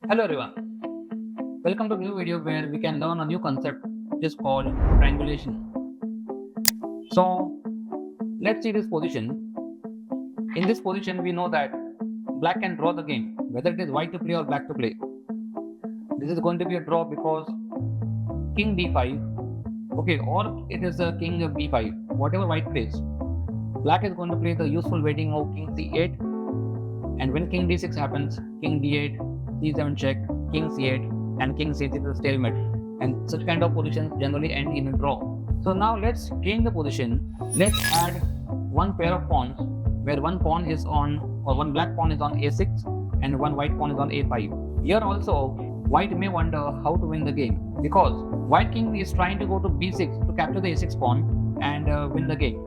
Hello everyone, welcome to a new video where we can learn a new concept which is called triangulation. So let's see this position. In this position we know that black can draw the game, whether it is white to play or black to play. This is going to be a draw because king d5, okay, or it is a king b5, whatever white plays. Black is going to play the useful waiting move king c8, and when king d6 happens, king d8, c7 check, king c8, and king c6 is stalemate. And such kind of positions generally end in a draw. So now let's change the position. Let's add one pair of pawns where one pawn is on, or one black pawn is on a6 and one white pawn is on a5. Here also, white may wonder how to win the game because white king is trying to go to b6 to capture the a6 pawn and win the game.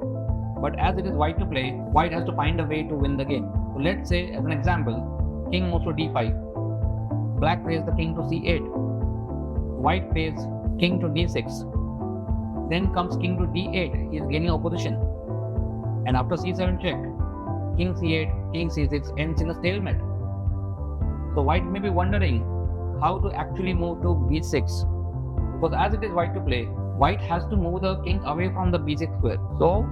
But as it is white to play, white has to find a way to win the game. So let's say, as an example, king moves to d5. Black plays the king to c8. White plays king to d6. Then comes king to d8. He is gaining opposition. And after c7 check, king c8, king c6 ends in a stalemate. So white may be wondering how to actually move to b6. Because as it is white to play, white has to move the king away from the b6 square. So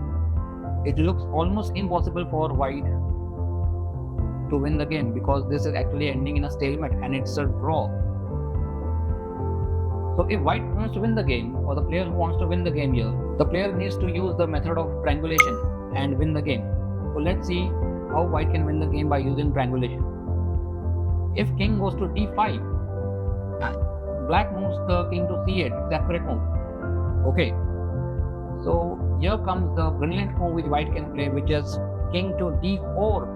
it looks almost impossible for white to win the game because this is actually ending in a stalemate and it's a draw. So if white wants to win the game, or the player who wants to win the game here, the player needs to use the method of triangulation and win the game. So let's see how white can win the game by using triangulation. If king goes to d5, black moves the king to c8, that's correct move. Okay. So here comes the brilliant move which white can play, which is king to d4.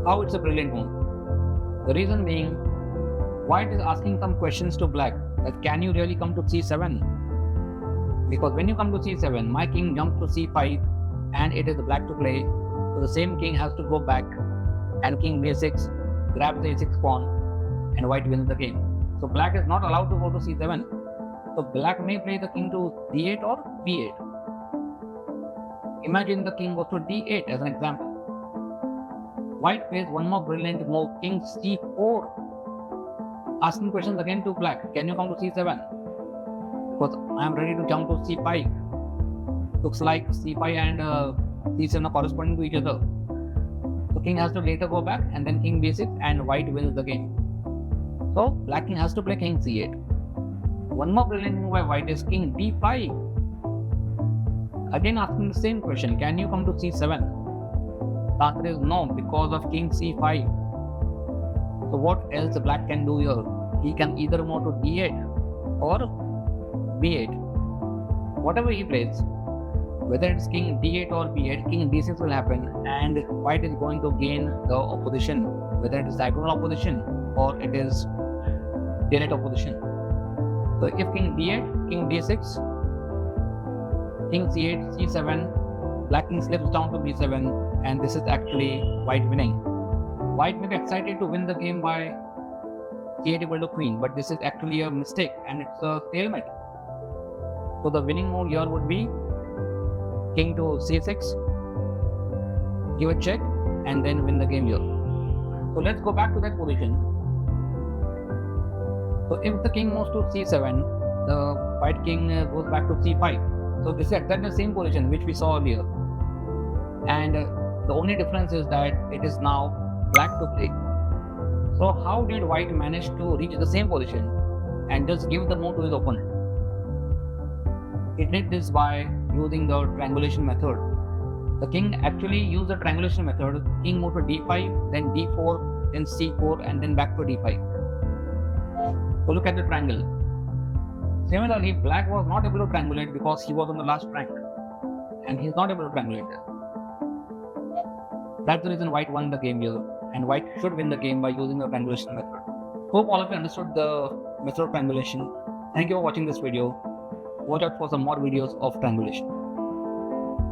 How it's a brilliant move? The reason being, white is asking some questions to black, that can you really come to c7? Because when you come to c7, my king jumps to c5 and it is the black to play, so the same king has to go back and king b6 grabs the a6 pawn and white wins the game. So black is not allowed to go to c7. So black may play the king to d8 or b8. Imagine the king goes to d8 as an example. White plays one more brilliant move, king c4. Asking questions again to black, can you come to c7? Because I am ready to jump to c5. Looks like c5 and c7 are corresponding to each other. So king has to later go back and then king b6 and white wins the game. So black king has to play king c8. One more brilliant move by white is king d5. Again asking the same question, can you come to c7? The answer is no, because of king c5. So what else the black can do here? He can either move to d8 or b8. Whatever he plays, whether it's king d8 or b8, king d6 will happen and white is going to gain the opposition, whether it is diagonal opposition or it is direct opposition. So if king d8, king d6, king c8, c7, black king slips down to b7, and this is actually white winning. White may be excited to win the game by c8 equal to queen, but this is actually a mistake and it's a stalemate. So the winning move here would be king to c6, give a check, and then win the game here. So let's go back to that position. So if the king moves to c7, the white king goes back to c5. So this is exactly the same position which we saw earlier. And the only difference is that it is now black to play. So how did white manage to reach the same position and just give the move to his opponent? It did this by using the triangulation method. The king actually used the triangulation method. King moved to d5, then d4, then c4, and then back to d5. So look at the triangle. Similarly, black was not able to triangulate because he was on the last rank, and he is not able to triangulate there. That's the reason white won the game here, and white should win the game by using the triangulation method. Hope all of you understood the method of triangulation. Thank you for watching this video. Watch out for some more videos of triangulation.